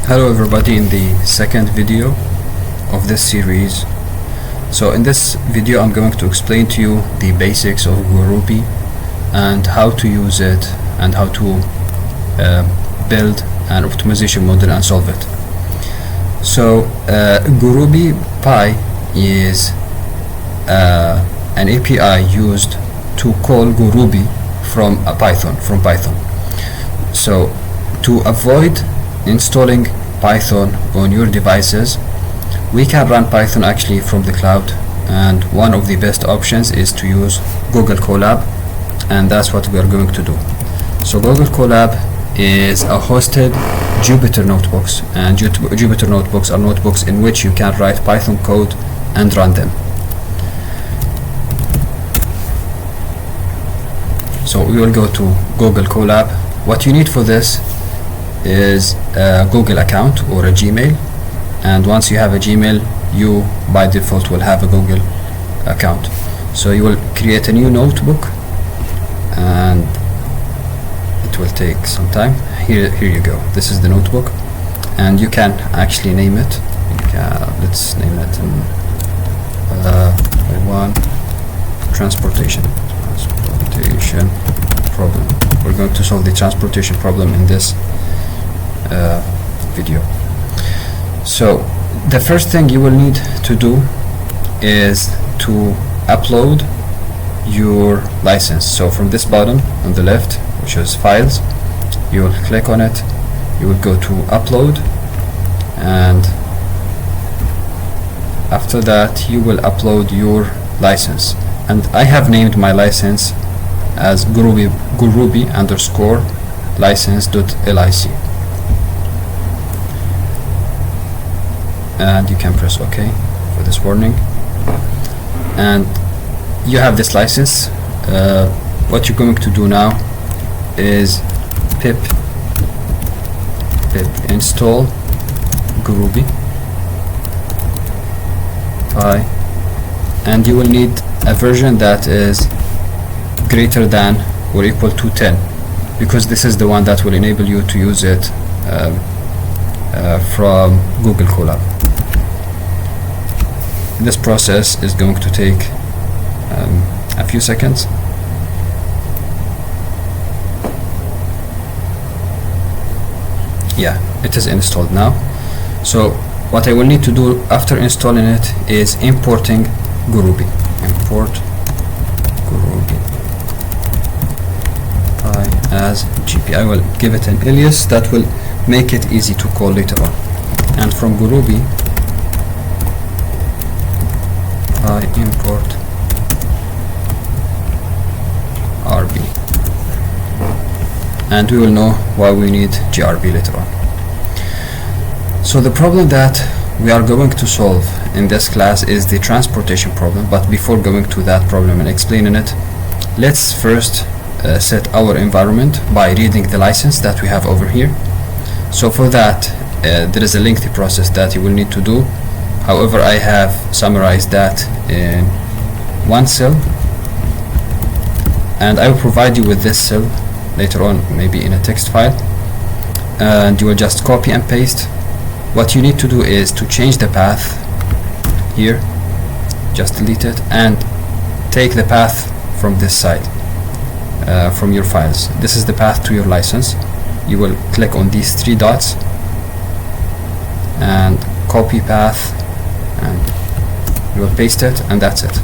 Hello everybody, in the second video of this series. So in this video I'm going to explain to you the basics of GurobiPy and how to use it and how to build an optimization model and solve it. So GurobiPy is an API used to call Gurobi from Python. So to avoid installing Python on your devices, we can run Python actually from the cloud, and one of the best options is to use Google Colab, and that's what we are going to do. So Google Colab is a hosted Jupyter notebooks, and Jupyter notebooks are notebooks in which you can write Python code and run them. So we will go to Google Colab. What you need for this is a Google account or a Gmail, and once you have a Gmail, you by default will have a Google account. So you will create a new notebook, and it will take some time. Here you go. This is the notebook, and you can actually name it. Let's name it one transportation problem. We're going to solve the transportation problem in this video. So the first thing you will need to do is to upload your license. So from this button on the left, which is files, you will click on it, you will go to upload, and after that you will upload your license. And I have named my license as Gurobi underscore license.lic, and you can press OK for this warning, and you have this license. What you're going to do now is pip install GurobiPy, and you will need a version that is greater than or equal to 10, because this is the one that will enable you to use it from Google Colab. This process is going to take a few seconds. Yeah, it is installed now. So what I will need to do after installing it is importing GurobiPy. Import GurobiPy as GP. I will give it an alias that will make it easy to call later on. And from GurobiPy, I import RB, and we will know why we need GRB later on. So the problem that we are going to solve in this class is the transportation problem, but before going to that problem and explaining it, let's first set our environment by reading the license that we have over here. So for that there is a lengthy process that you will need to do. However, I have summarized that in one cell, and I will provide you with this cell later on, maybe in a text file, and you will just copy and paste. What you need to do is to change the path here, just delete it, and take the path from this side, from your files. This is the path to your license. You will click on these three dots and copy path, and you will paste it, and that's it.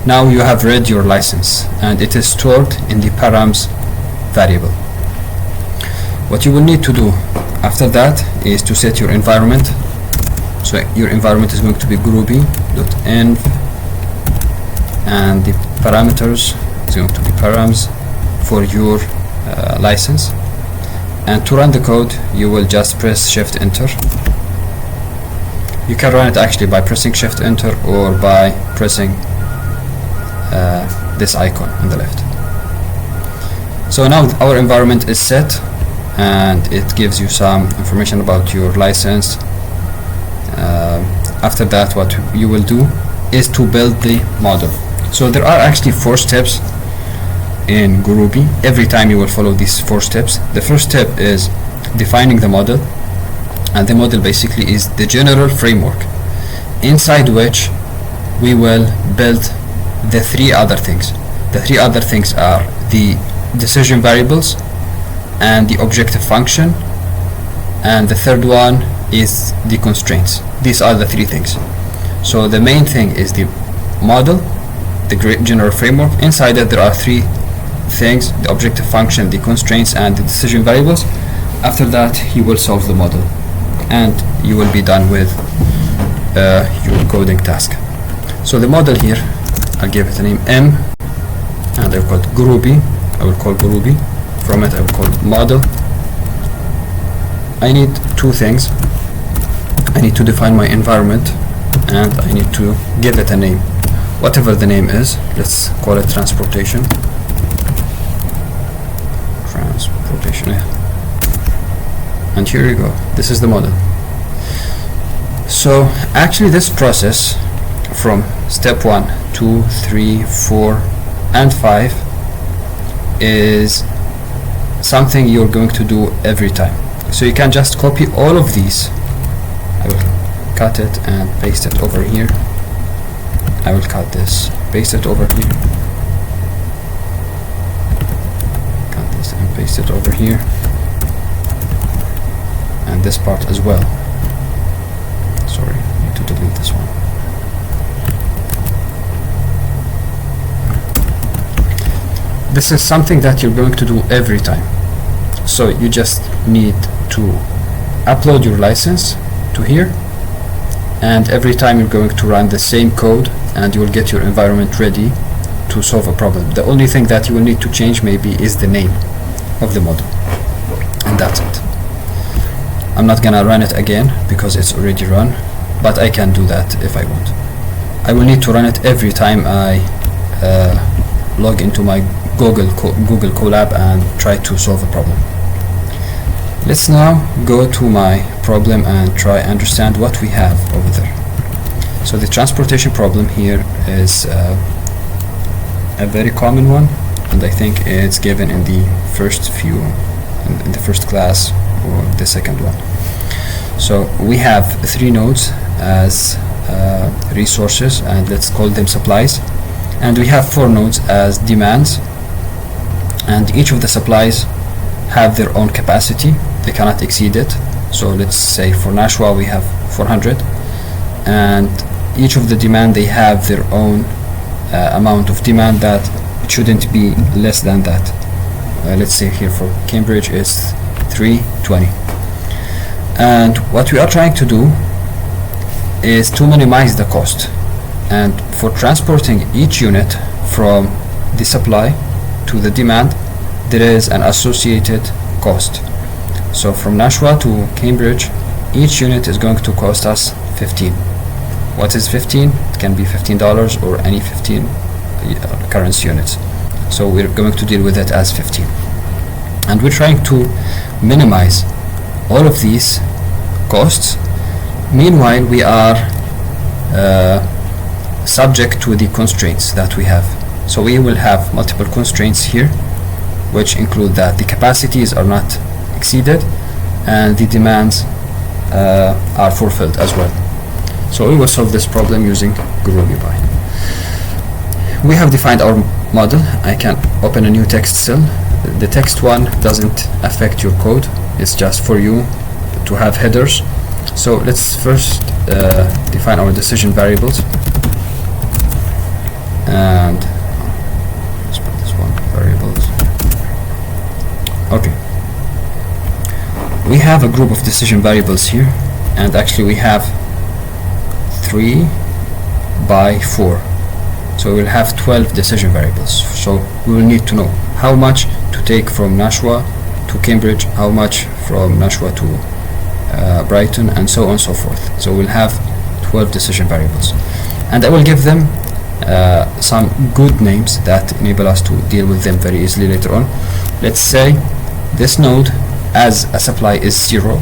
Now you have read your license, and it is stored in the params variable. What you will need to do after that is to set your environment. So your environment is going to be gurobi.env, and the parameters is going to be params for your license. And to run the code, you will just press Shift Enter. You can run it actually by pressing Shift Enter or by pressing this icon on the left. So now our environment is set, and it gives you some information about your license. After that, what you will do is to build the model. So there are actually 4 steps in GurobiPy. Every time you will follow these 4 steps. The first step is defining the model. and the model basically is the general framework inside which we will build the three other things. The three other things are the decision variables and the objective function, and the third one is the constraints. These are the three things. So the main thing is the model, the general framework. Inside it there are three things: the objective function, the constraints, and the decision variables. After that you will solve the model and you will be done with your coding task. So the model here, I'll give it a name M, and I will call it Gurobi. I will call Gurobi. From it I will call it model. I need two things. I need to define my environment and I need to give it a name, whatever the name is. Let's call it transportation. Yeah. And here you go. This is the model. So actually this process from step 1, 2, 3, 4 and 5 is something you're going to do every time. So you can just copy all of these. I will cut it and paste it over here. I will cut this, paste it over here, cut this and paste it over here, and this part as well. Sorry, I need to delete this one. This is something that you're going to do every time. So you just need to upload your license to here, and every time you're going to run the same code and you will get your environment ready to solve a problem. The only thing that you will need to change maybe is the name of the model, and that's it. I'm not gonna run it again because it's already run, but I can do that if I want. I will need to run it every time I log into my Google Colab and try to solve a problem. Let's now go to my problem and try understand what we have over there. So the transportation problem here is a very common one, and I think it's given in the first few, in the first class or the second one. So we have 3 nodes as resources, and let's call them supplies, and we have 4 nodes as demands, and each of the supplies have their own capacity. They cannot exceed it. So let's say for Nashua we have 400, and each of the demand, they have their own amount of demand that it shouldn't be less than that. Let's say here for Cambridge is 320, and what we are trying to do is to minimize the cost, and for transporting each unit from the supply to the demand there is an associated cost. So from Nashua to Cambridge each unit is going to cost us 15. What is 15? It can be $15 or any 15 currency units. So we're going to deal with it as 15, and we're trying to minimize all of these costs. Meanwhile we are subject to the constraints that we have. So we will have multiple constraints here, which include that the capacities are not exceeded and the demands are fulfilled as well. So we will solve this problem using GurobiPy. We have defined our model. I can open a new text cell. The text one doesn't affect your code, it's just for you to have headers. So let's first define our decision variables, and let's put this one, variables. Okay, we have a group of decision variables here, and actually we have 3 by 4, so we'll have 12 decision variables. So we will need to know how much to take from Nashua to Cambridge, how much from Nashua to Brighton, and so on and so forth. So we'll have 12 decision variables, and I will give them some good names that enable us to deal with them very easily later on. Let's say this node as a supply is 0,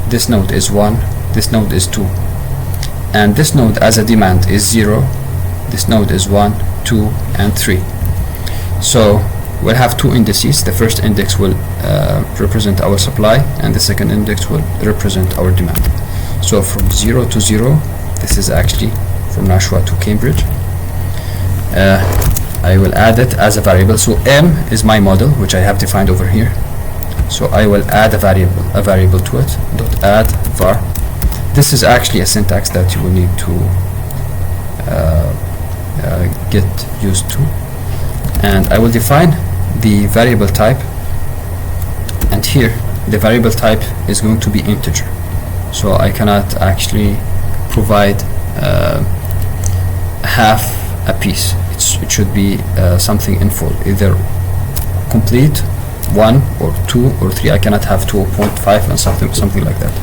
this node is 1, this node is 2, and this node as a demand is 0, this node is 1, 2 and 3. So we'll have two indices. The first index will represent our supply, and the second index will represent our demand. So from 0 to 0, this is actually from Nashua to Cambridge. I will add it as a variable. So M is my model, which I have defined over here. So I will add a variable to it, dot add var. This is actually a syntax that you will need to get used to. And I will define the variable type, and here the variable type is going to be integer. So I cannot actually provide half a piece. It should be something in full, either complete 1 or 2 or 3. I cannot have 2.5 and something like that.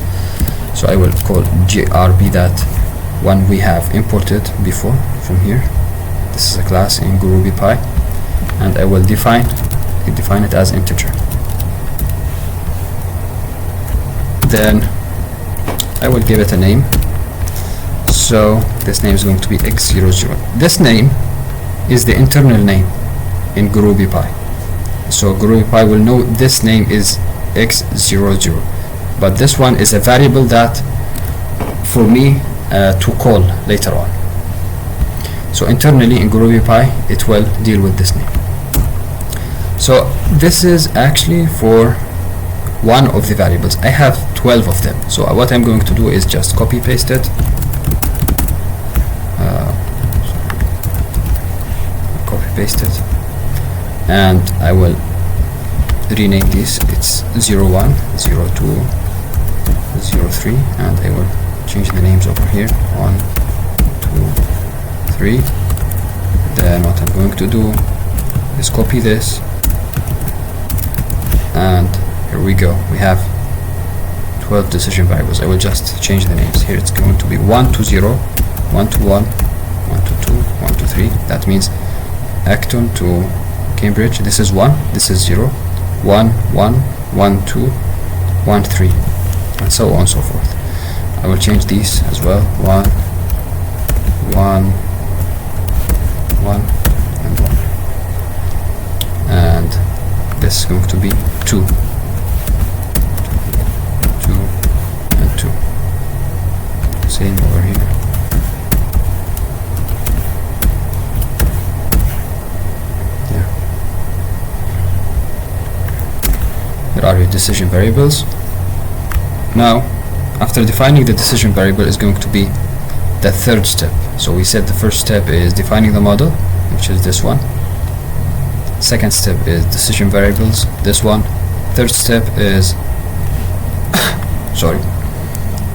So I will call GRB that one we have imported before from here. This is a class in GurobiPy, and I will define it as integer. Then I will give it a name. So this name is going to be x00. This name is the internal name in GurobiPy. So GurobiPy will know this name is x00, but this one is a variable that for me to call later on. So internally in GurobiPy it will deal with this name. So this is actually for one of the variables. I have 12 of them. So what I'm going to do is just copy paste it. Copy paste it, and I will rename this. It's 01, 02, 03, and I will change the names over here. 1, 2, 3. Then what I'm going to do is copy this, and here we go. We have 12 decision variables. I will just change the names. Here it's going to be 1 to 0, 1 to 1, 1 to 2, 1 to 3. That means Acton to Cambridge. This is 1, this is 0, 1, 1, 1, 2, 1, 3, and so on and so forth. I will change these as well. 1, 1, 1, and 1. And this is going to be 2, 2, and 2. Same over here. Here are your decision variables. Now, after defining the decision variable is going to be the third step. So we said the first step is defining the model, which is this one. Second step is decision variables, this one. Third step is sorry,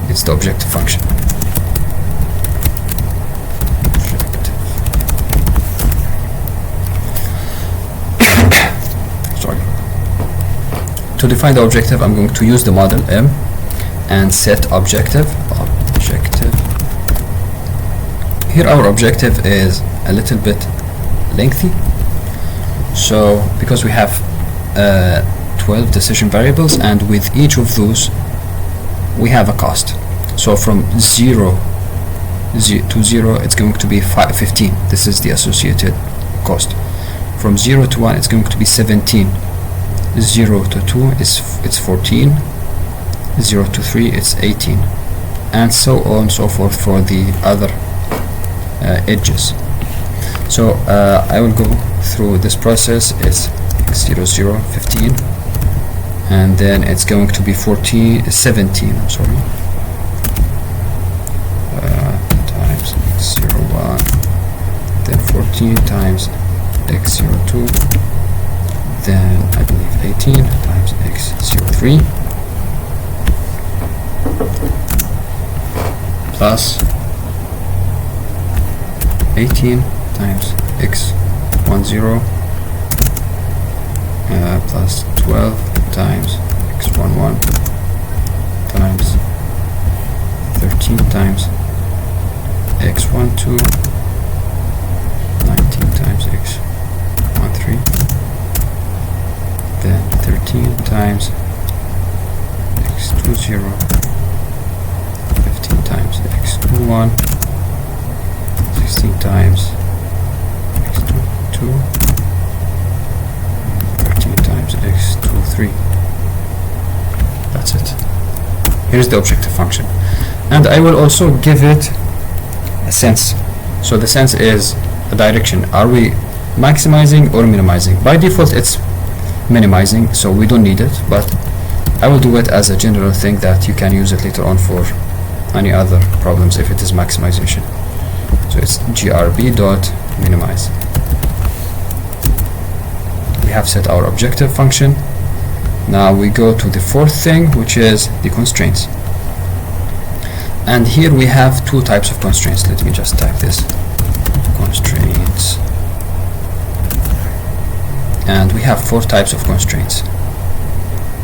it's the objective function. To define the objective, I'm going to use the model M and set objective. Here our objective is a little bit lengthy. So because we have 12 decision variables, and with each of those we have a cost. So from 0 to 0 it's going to be 15. This is the associated cost. From 0 to 1 it's going to be 17. 0 to 2 it's 14, 0 to 3 it's 18, and so on and so forth for the other edges. So I will go through this process. It's x00, 15, and then it's going to be 17, I'm sorry, times x01, then 14 times x02, then I believe 18 times x03 plus 18 times x10 plus 12 times x11 times 13 times x12, 19 times x13, then 13 times x20, 15 times x21, 16 times x22, times x23. That's it. Here's the objective function, and I will also give it a sense. So the sense is a direction. Are we maximizing or minimizing? By default it's minimizing, so we don't need it, but I will do it as a general thing that you can use it later on for any other problems if it is maximization. So it's grb.minimize. We have set our objective function. Now we go to the fourth thing, which is the constraints. And here we have two types of constraints. Let me just type this, constraints. And we have four types of constraints.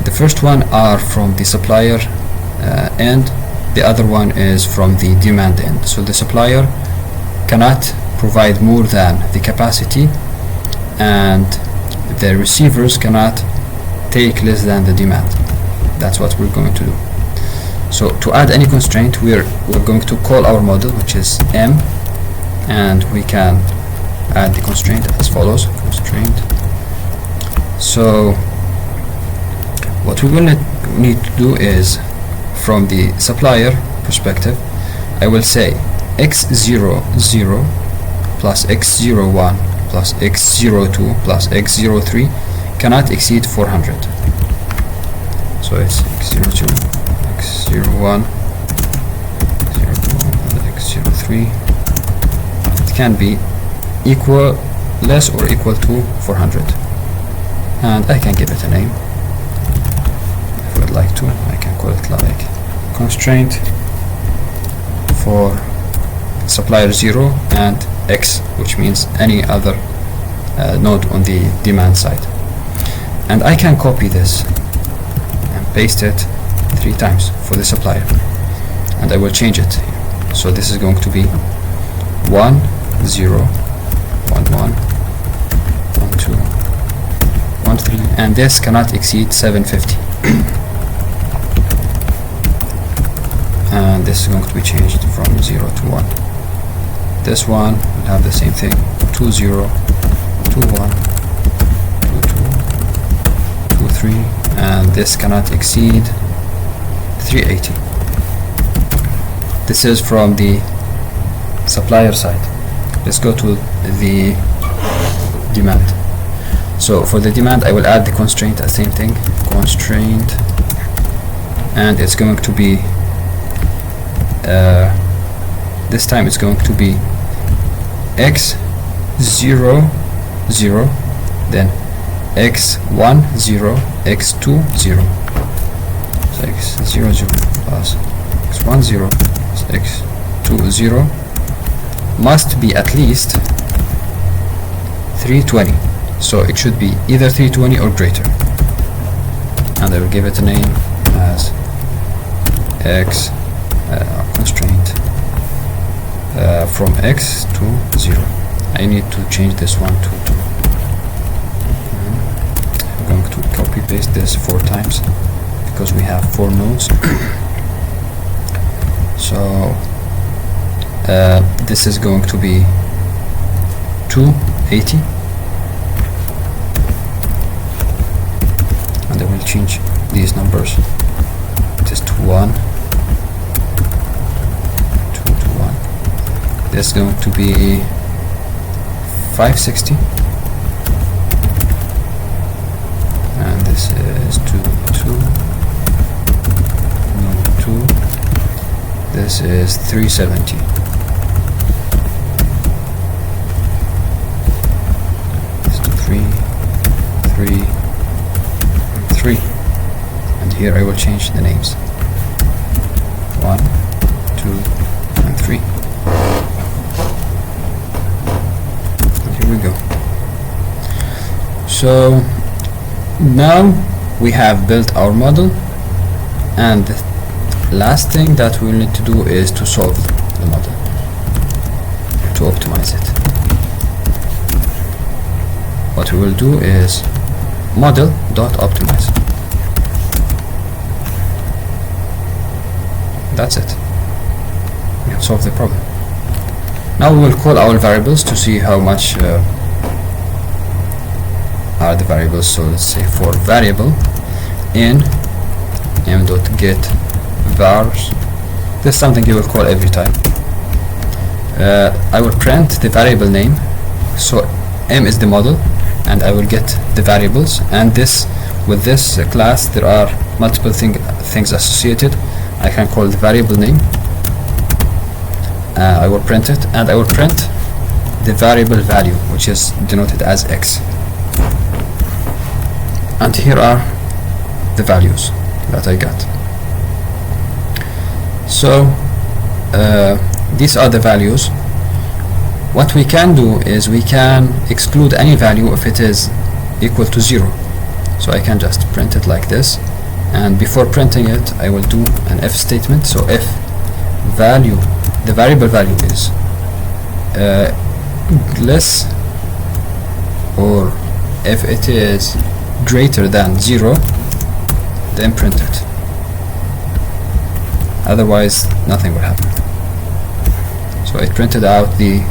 The first one are from the supplier end. The other one is from the demand end. So the supplier cannot provide more than the capacity, and the receivers cannot take less than the demand. That's what we're going to do. So to add any constraint, we're going to call our model, which is m, and we can add the constraint as follows: constraint. So what we will need to do is, from the supplier perspective, I will say x00 plus x01 plus x02 plus x03 cannot exceed 400. So it's x02, x01, x02, x03. It can be equal, less or equal to 400. And I can give it a name. If I would like to, I can call it like constraint for supplier 0 and x, which means any other node on the demand side. And I can copy this and paste it 3 times for the supplier, and I will change it here. So this is going to be 1 0 1 1 1 2 1 3, and this cannot exceed 750. And this is going to be changed from 0 to 1. This one will have the same thing: 2 0 2 1 2 2 2 3, and this cannot exceed 380. This is from the supplier side. Let's go to the demand. So for the demand, I will add the constraint, the same thing, constraint, and it's going to be this time it's going to be x00, then x10, x20. So x00 plus x10 plus x20 must be at least 320. So it should be either 320 or greater. And I will give it a name as x constraint from x to 0. I need to change this one to 2. I'm going to copy paste this 4 times because we have 4 nodes. So this is going to be 280, and I will change these numbers. It is 1 This is going to be 560, and this is 2 2. This is 370. This is 3 and 3, and here I will change the names: 1 2 and 3. Here we go. So now we have built our model, and the last thing that we'll need to do is to solve the model, to optimize it. What we will do is model.optimize. That's it. We have solved the problem. Now we will call our variables to see how much are the variables. So let's say for variable in m.get vars, this is something you will call every time. I will print the variable name, so m is the model, and I will get the variables, and this with this class there are multiple things associated. I can call the variable name, I will print it, and I will print the variable value, which is denoted as x. And here are the values that I got. So these are the values. What we can do is we can exclude any value if it is equal to 0. So I can just print it like this, and before printing it I will do an if statement. So if value, the variable value is less, or if it is greater than 0, then print it. Otherwise nothing will happen. So it printed out the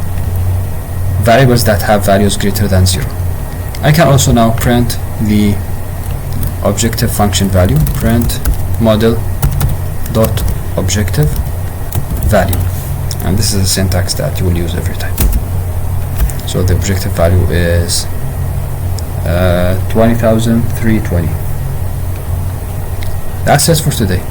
variables that have values greater than 0. I can also now print the objective function value, print model dot objective value, and this is the syntax that you will use every time. So the objective value is 20,320. That's it for today.